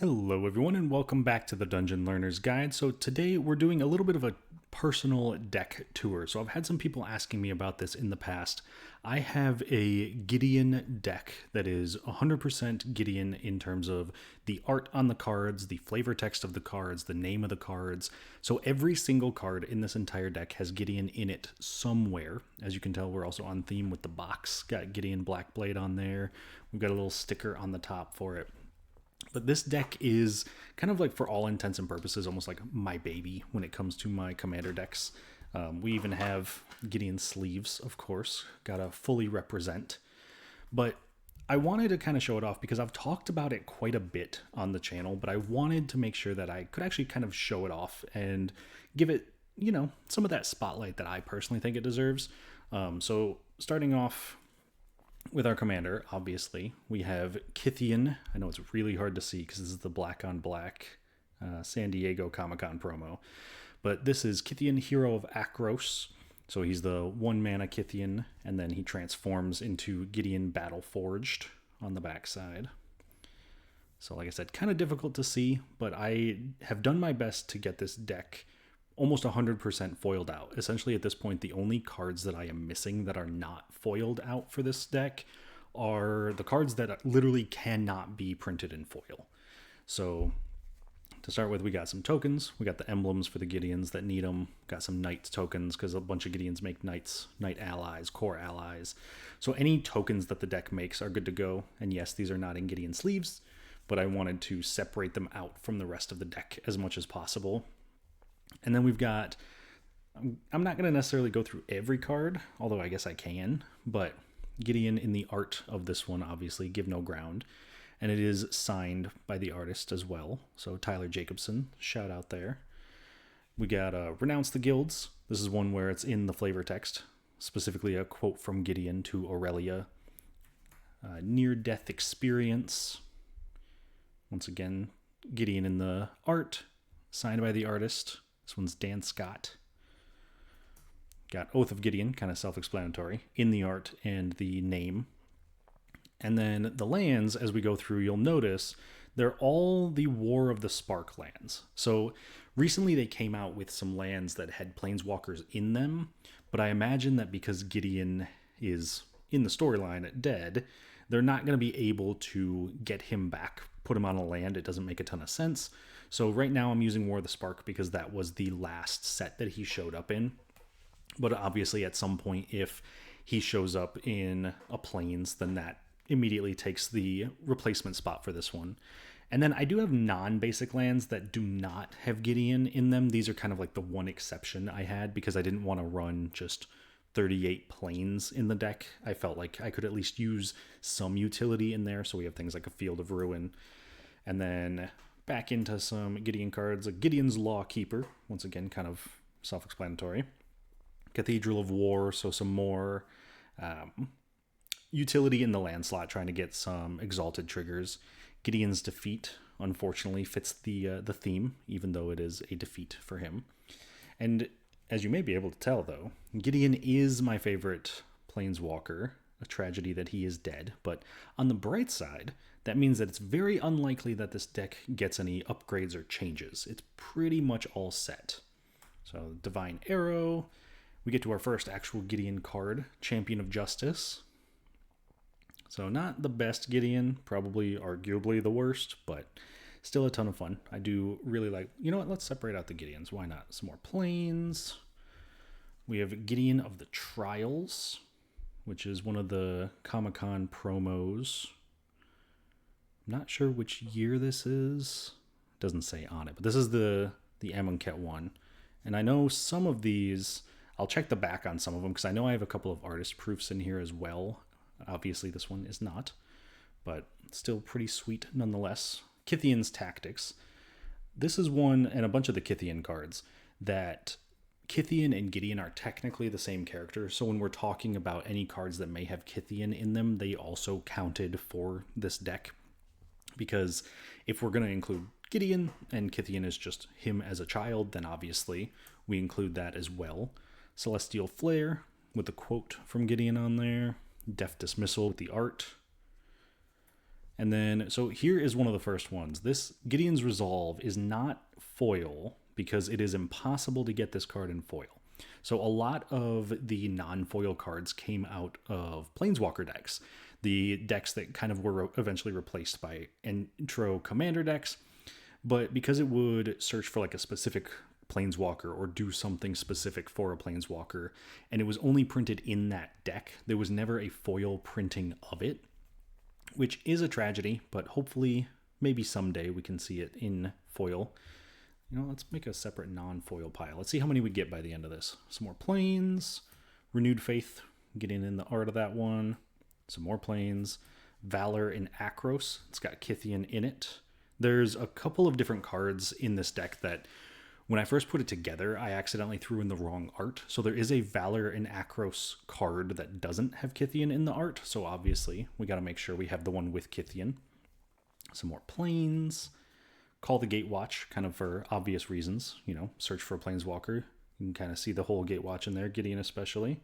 Hello everyone and welcome back to the Dungeon Learner's Guide. So today we're doing a little bit of a personal deck tour. So I've had some people asking me about this in the past. I have a Gideon deck that is 100% Gideon in terms of the art on the cards, the flavor text of the cards, the name of the cards. So every single card in this entire deck has Gideon in it somewhere. As you can tell, we're also on theme with the box. Got Gideon Blackblade on there. We've got a little sticker on the top for it. But this deck is kind of like, for all intents and purposes, almost like my baby when it comes to my commander decks. We even have Gideon sleeves, of course, gotta fully represent. But I wanted to kind of show it off because I've talked about it quite a bit on the channel, but I wanted to make sure that I could actually kind of show it off and give it, some of that spotlight that I personally think it deserves. So starting off with our commander, obviously, we have Kytheon. I know it's really hard to see because this is the black on black San Diego Comic-Con promo. But this is Kytheon, hero of Akros. So he's the 1-mana Kytheon, and then he transforms into Gideon Battle Forged on the backside. So like I said, kind of difficult to see, but I have done my best to get this deck almost 100% foiled out. Essentially, at this point, the only cards that I am missing that are not foiled out for this deck are the cards that literally cannot be printed in foil. So to start with, we got some tokens. We got the emblems for the Gideons that need them. Got some knight tokens because a bunch of Gideons make knights, knight allies, core allies. So any tokens that the deck makes are good to go. And yes, these are not in Gideon sleeves, but I wanted to separate them out from the rest of the deck as much as possible. And then we've got, I'm not going to necessarily go through every card, although I guess I can, but Gideon in the art of this one, obviously, Give No Ground. And it is signed by the artist as well. So Tyler Jacobson, shout out there. We got Renounce the Guilds. This is one where it's in the flavor text, specifically a quote from Gideon to Aurelia. Near-death experience. Once again, Gideon in the art, signed by the artist. This one's Dan Scott. Got Oath of Gideon, kind of self-explanatory, in the art and the name. And then the lands, as we go through, you'll notice they're all the War of the Spark lands. So recently they came out with some lands that had planeswalkers in them, but I imagine that because Gideon is in the storyline dead, they're not going to be able to get him back, put him on a land. It doesn't make a ton of sense. So right now I'm using War of the Spark because that was the last set that he showed up in. But obviously at some point, if he shows up in a Plains, then that immediately takes the replacement spot for this one. And then I do have non-basic lands that do not have Gideon in them. These are kind of like the one exception I had because I didn't want to run just 38 Plains in the deck. I felt like I could at least use some utility in there. So we have things like a Field of Ruin. And then back into some Gideon cards. A Gideon's Lawkeeper. Once again, kind of self-explanatory. Cathedral of War. So some more utility in the land slot, trying to get some exalted triggers. Gideon's Defeat, unfortunately, fits the theme, even though it is a defeat for him. And as you may be able to tell, though, Gideon is my favorite planeswalker. A tragedy that he is dead. But on the bright side, that means that it's very unlikely that this deck gets any upgrades or changes. It's pretty much all set. So Divine Arrow. We get to our first actual Gideon card, Champion of Justice. So not the best Gideon, probably arguably the worst, but still a ton of fun. I do really like, let's separate out the Gideons. Why not? Some more planes. We have Gideon of the Trials, which is one of the Comic-Con promos. I'm not sure which year this is. It doesn't say on it, but this is the Amonkhet one. And I know some of these, I'll check the back on some of them because I know I have a couple of artist proofs in here as well. Obviously, this one is not, but still pretty sweet nonetheless. Kytheon's Tactics. This is one, and a bunch of the Kytheon cards, that Kytheon and Gideon are technically the same character. So when we're talking about any cards that may have Kytheon in them, they also counted for this deck. Because if we're going to include Gideon and Kytheon is just him as a child, then obviously we include that as well. Celestial Flare with a quote from Gideon on there. Deft Dismissal with the art. And then, so here is one of the first ones. This Gideon's Resolve is not foil because it is impossible to get this card in foil. So a lot of the non-foil cards came out of Planeswalker decks, the decks that kind of were eventually replaced by intro commander decks. But because it would search for like a specific planeswalker or do something specific for a planeswalker, and it was only printed in that deck, there was never a foil printing of it, which is a tragedy, but hopefully maybe someday we can see it in foil. You know, let's make a separate non-foil pile. Let's see how many we get by the end of this. Some more planes, Renewed Faith, getting in the art of that one. Some more planes, Valor and Akros. It's got Kytheon in it. There's a couple of different cards in this deck that when I first put it together, I accidentally threw in the wrong art. So there is a Valor and Akros card that doesn't have Kytheon in the art. So obviously we got to make sure we have the one with Kytheon. Some more planes. Call the Gatewatch, kind of for obvious reasons. You know, search for a planeswalker. You can kind of see the whole Gatewatch in there, Gideon especially.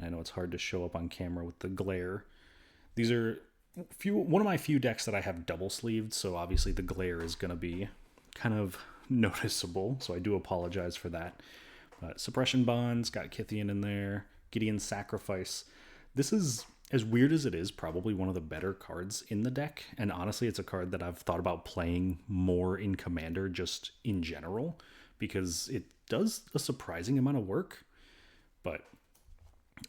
I know it's hard to show up on camera with the glare. These are one of my few decks that I have double sleeved, so obviously the glare is going to be kind of noticeable, so I do apologize for that. Suppression Bonds, got Kytheon in there. Gideon's Sacrifice. This is, as weird as it is, probably one of the better cards in the deck, and honestly it's a card that I've thought about playing more in Commander just in general, because it does a surprising amount of work. But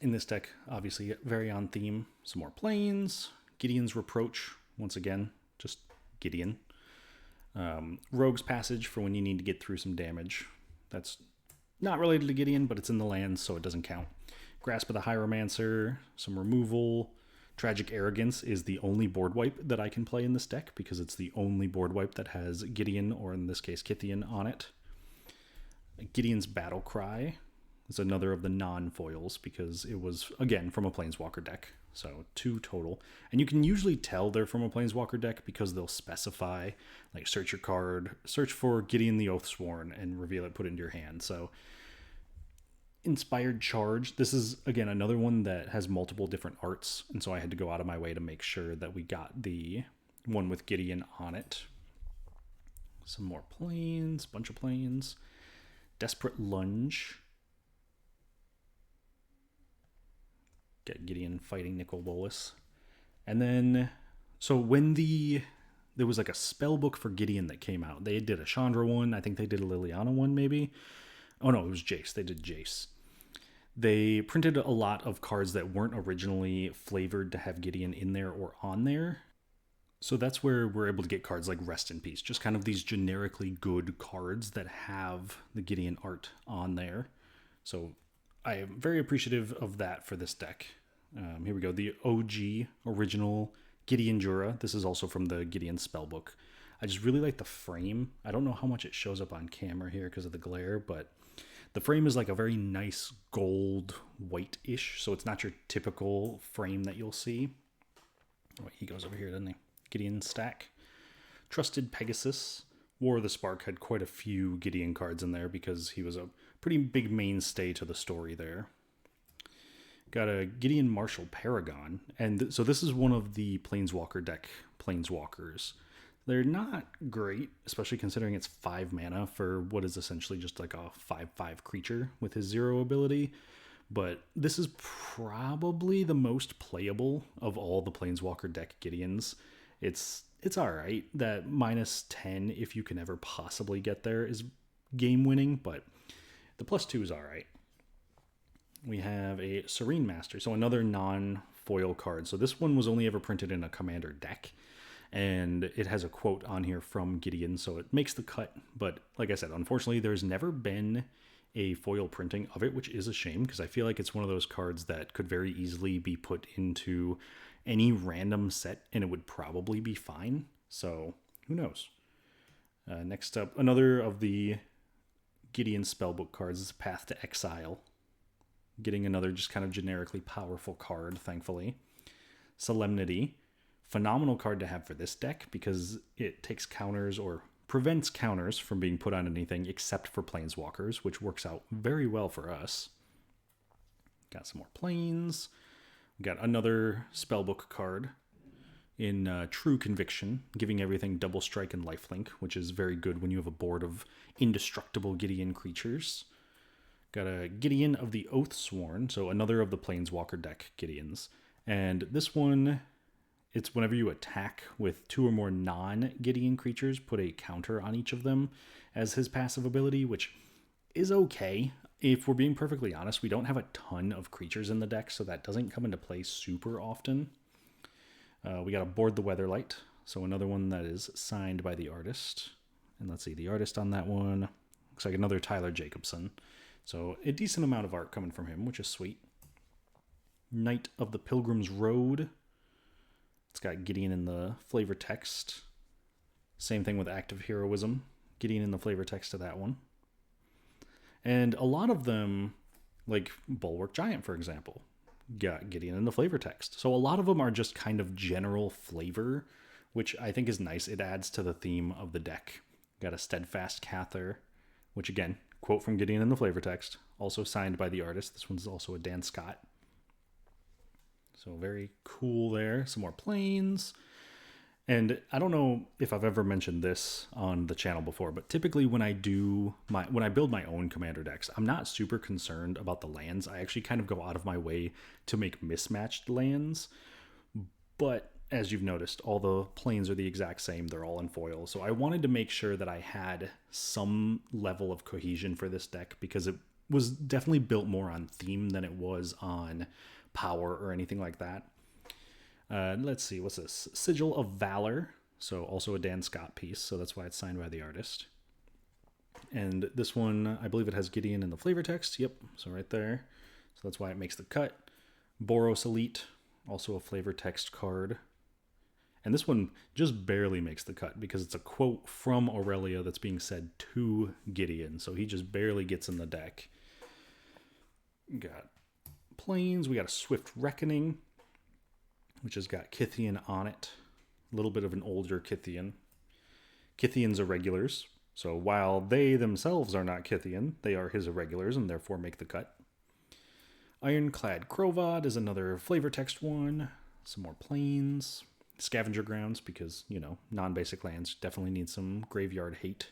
in this deck, obviously very on theme. Some more planes. Gideon's Reproach, once again, just Gideon. Rogue's Passage for when you need to get through some damage. That's not related to Gideon, but it's in the lands, so it doesn't count. Grasp of the Hieromancer, some removal. Tragic Arrogance is the only board wipe that I can play in this deck because it's the only board wipe that has Gideon, or in this case Kytheon, on it. Gideon's Battle Cry is another of the non-foils because it was, again, from a Planeswalker deck. So 2 total. And you can usually tell they're from a Planeswalker deck because they'll specify, like, search your card, search for Gideon the Oathsworn, and reveal it, put it into your hand. So Inspired Charge. This is, again, another one that has multiple different arts. And so I had to go out of my way to make sure that we got the one with Gideon on it. Some more planes, bunch of planes. Desperate Lunge. Get Gideon fighting Nicol Bolas. And then, so when there was like a spell book for Gideon that came out. They did a Chandra one. I think they did a Liliana one maybe. Oh no, it was Jace. They did Jace. They printed a lot of cards that weren't originally flavored to have Gideon in there or on there. So that's where we're able to get cards like Rest in Peace. Just kind of these generically good cards that have the Gideon art on there. So I am very appreciative of that for this deck. Here we go. The OG original Gideon Jura. This is also from the Gideon spellbook. I just really like the frame. I don't know how much it shows up on camera here because of the glare, but the frame is like a very nice gold white-ish. So it's not your typical frame that you'll see. Oh, he goes over here, doesn't he? Gideon stack. Trusted Pegasus. War of the Spark had quite a few Gideon cards in there because he was a pretty big mainstay to the story there. Got a Gideon Marshall Paragon. And so this is one of the Planeswalker deck Planeswalkers. They're not great, especially considering it's 5 mana for what is essentially just like a 5/5 creature with his 0 ability. But this is probably the most playable of all the Planeswalker deck Gideons. It's alright. That -10, if you can ever possibly get there, is game winning, but the +2 is alright. We have a Serene Master, so another non-foil card. So this one was only ever printed in a Commander deck, and it has a quote on here from Gideon, so it makes the cut. But like I said, unfortunately, there's never been a foil printing of it, which is a shame, because I feel like it's one of those cards that could very easily be put into any random set, and it would probably be fine. So who knows? Next up, another of the Gideon spellbook cards is Path to Exile. Getting another just kind of generically powerful card, thankfully. Solemnity. Phenomenal card to have for this deck because it takes counters or prevents counters from being put on anything except for Planeswalkers, which works out very well for us. Got some more planes. We got another spellbook card. in True Conviction, giving everything double strike and lifelink, which is very good when you have a board of indestructible Gideon creatures. Got a Gideon of the Oathsworn, so another of the Planeswalker deck Gideons. And this one, it's whenever you attack with 2 or more non-Gideon creatures, put a counter on each of them as his passive ability, which is okay. If we're being perfectly honest, we don't have a ton of creatures in the deck, so that doesn't come into play super often. We got a Board the Weatherlight, so another one that is signed by the artist. And let's see, the artist on that one looks like another Tyler Jacobson. So a decent amount of art coming from him, which is sweet. Knight of the Pilgrim's Road. It's got Gideon in the flavor text. Same thing with Act of Heroism. Gideon in the flavor text to that one. And a lot of them, like Bulwark Giant, for example, got Gideon in the flavor text. So a lot of them are just kind of general flavor, which I think is nice. It adds to the theme of the deck. Got a Steadfast Cather, which again, quote from Gideon in the flavor text, also signed by the artist. This one's also a Dan Scott. So very cool there. Some more planes. And I don't know if I've ever mentioned this on the channel before, but typically when I build my own commander decks, I'm not super concerned about the lands. I actually kind of go out of my way to make mismatched lands. But as you've noticed, all the planes are the exact same. They're all in foil. So I wanted to make sure that I had some level of cohesion for this deck because it was definitely built more on theme than it was on power or anything like that. Let's see, what's this? Sigil of Valor. So also a Dan Scott piece, so that's why it's signed by the artist. And this one, I believe it has Gideon in the flavor text. Yep, so right there. So that's why it makes the cut. Boros Elite, also a flavor text card. And this one just barely makes the cut because it's a quote from Aurelia that's being said to Gideon. So he just barely gets in the deck. Got planes. We got a Swift Reckoning, which has got Kytheon on it. A little bit of an older Kytheon. Kytheon's irregulars. So while they themselves are not Kytheon, they are his irregulars and therefore make the cut. Ironclad Crovod is another flavor text one. Some more planes. Scavenger Grounds, because, you know, non-basic lands definitely need some graveyard hate.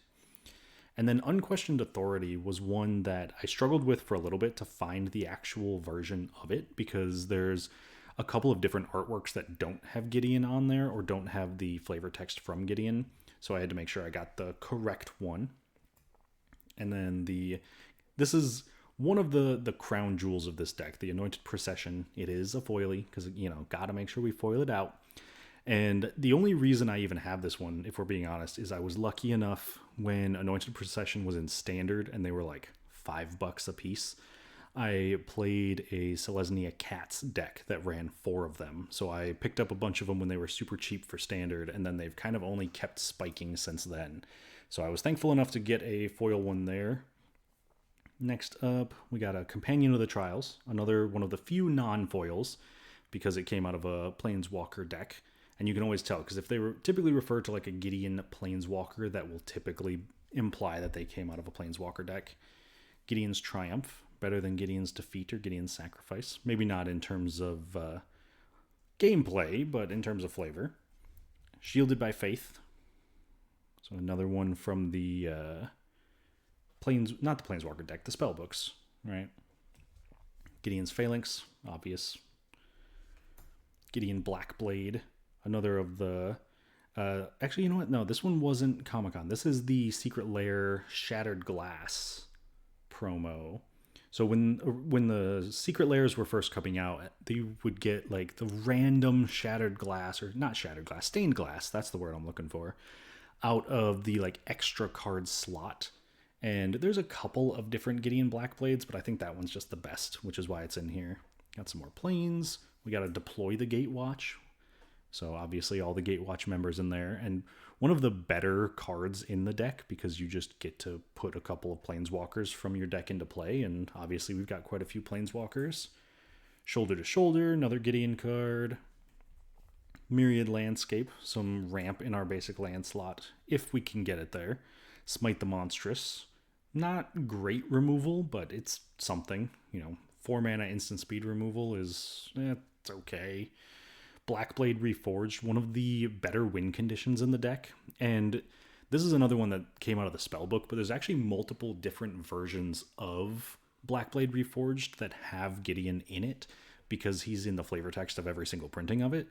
And then Unquestioned Authority was one that I struggled with for a little bit to find the actual version of it, because there's a couple of different artworks that don't have Gideon on there or don't have the flavor text from Gideon. So I had to make sure I got the correct one. And then this is one of the crown jewels of this deck, the Anointed Procession. It is a foily because, you know, got to make sure we foil it out. And the only reason I even have this one, if we're being honest, is I was lucky enough when Anointed Procession was in Standard and they were like $5 a piece. I played a Selesnya Cats deck that ran 4 of them. So I picked up a bunch of them when they were super cheap for Standard, and then they've kind of only kept spiking since then. So I was thankful enough to get a foil one there. Next up, we got a Companion of the Trials, another one of the few non-foils, because it came out of a Planeswalker deck. And you can always tell, because if they typically refer to like a Gideon Planeswalker, that will typically imply that they came out of a Planeswalker deck. Gideon's Triumph, better than Gideon's Defeat or Gideon's Sacrifice. Maybe not in terms of gameplay, but in terms of flavor. Shielded by Faith. So another one from the not the Planeswalker deck, the spellbooks, right? Gideon's Phalanx, obvious. Gideon Blackblade. Another of the... actually, you know what? No, this one wasn't Comic-Con. This is the Secret Lair Shattered Glass promo. So when the Secret Lairs were first coming out, they would get like the random shattered glass, or not shattered glass, stained glass, that's the word I'm looking for, out of the like extra card slot. And there's a couple of different Gideon Blackblades, but I think that one's just the best, which is why it's in here. Got some more planes. We got to deploy the Gatewatch. So obviously all the Gatewatch members in there, and one of the better cards in the deck because you just get to put a couple of Planeswalkers from your deck into play, and obviously we've got quite a few Planeswalkers. Shoulder to Shoulder, another Gideon card. Myriad Landscape, some ramp in our basic land slot, if we can get it there. Smite the Monstrous. Not great removal, but it's something. You know, 4 mana instant speed removal is, it's okay. Blackblade Reforged, one of the better win conditions in the deck. And this is another one that came out of the spellbook, but there's actually multiple different versions of Blackblade Reforged that have Gideon in it because he's in the flavor text of every single printing of it.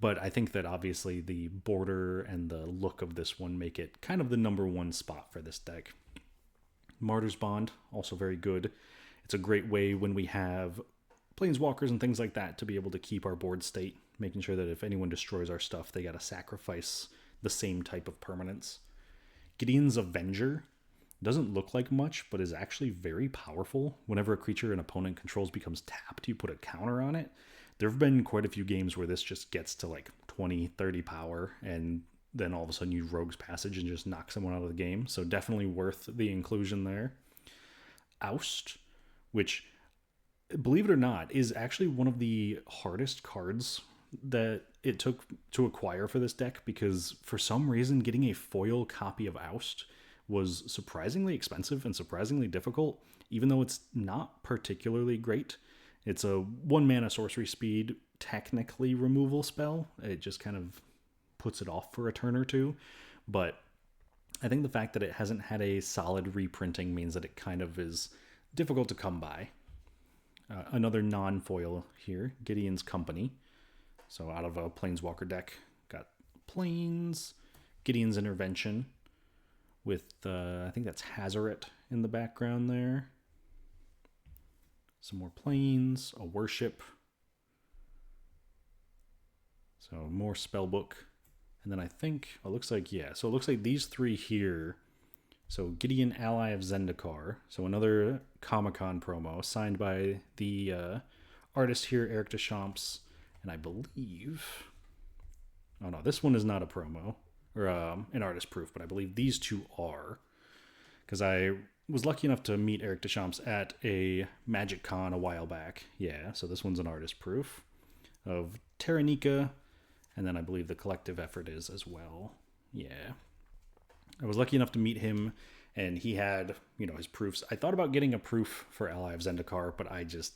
But I think that obviously the border and the look of this one make it kind of the number one spot for this deck. Martyr's Bond, also very good. It's a great way when we have planeswalkers and things like that to be able to keep our board state, making sure that if anyone destroys our stuff, they got to sacrifice the same type of permanence. Gideon's Avenger doesn't look like much, but is actually very powerful. Whenever a creature an opponent controls becomes tapped, you put a counter on it. There have been quite a few games where this just gets to like 20, 30 power, and then all of a sudden you Rogue's Passage and just knock someone out of the game. So definitely worth the inclusion there. Oust, which, believe it or not, is actually one of the hardest cards that it took to acquire for this deck, because for some reason getting a foil copy of Oust was surprisingly expensive and surprisingly difficult, even though it's not particularly great. It's a 1 mana sorcery speed, technically removal spell. It just kind of puts it off for a turn or two. But I think the fact that it hasn't had a solid reprinting means that it kind of is difficult to come by. Another non-foil here, Gideon's Company. So out of a Planeswalker deck, got Plains, Gideon's Intervention with, I think that's Hazoret in the background there. Some more Plains, a Worship. So more Spellbook. And then I think, it looks like, yeah, so it looks like these three here. So Gideon, Ally of Zendikar. So another Comic-Con promo signed by the artist here, Eric Deschamps. And I believe, oh no, this one is not a promo or an artist proof, but I believe these two are, because I was lucky enough to meet Eric Deschamps at a Magic Con a while back. Yeah, so this one's an artist proof of Terranika, and then I believe the collective effort is as well. Yeah. I was lucky enough to meet him, and he had, his proofs. I thought about getting a proof for Ally of Zendikar, but it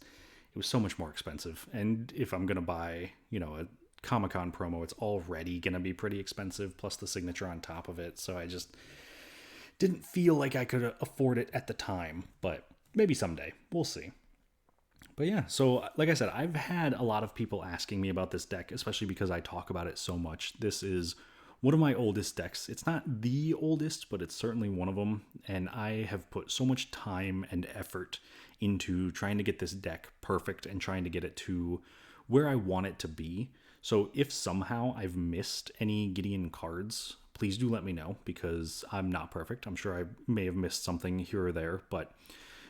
was so much more expensive. And if I'm going to buy, a Comic-Con promo, it's already going to be pretty expensive, plus the signature on top of it. So I just didn't feel like I could afford it at the time, but maybe someday. We'll see. But yeah, so like I said, I've had a lot of people asking me about this deck, especially because I talk about it so much. This is one of my oldest decks. It's not the oldest, but it's certainly one of them. And I have put so much time and effort into trying to get this deck perfect and trying to get it to where I want it to be. So if somehow I've missed any Gideon cards, please do let me know, because I'm not perfect. I'm sure I may have missed something here or there, but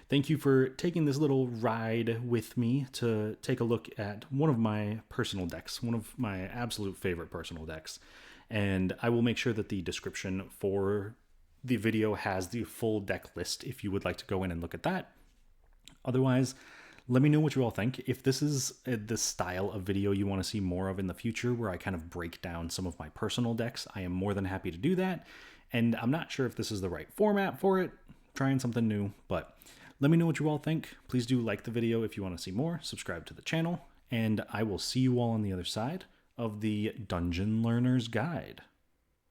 thank you for taking this little ride with me to take a look at one of my personal decks, one of my absolute favorite personal decks. And I will make sure that the description for the video has the full deck list if you would like to go in and look at that. Otherwise, let me know what you all think. If this is the style of video you want to see more of in the future, where I kind of break down some of my personal decks, I am more than happy to do that. And I'm not sure if this is the right format for it, trying something new, but let me know what you all think. Please do like the video if you want to see more, subscribe to the channel, and I will see you all on the other side of the Dungeon Learner's Guide.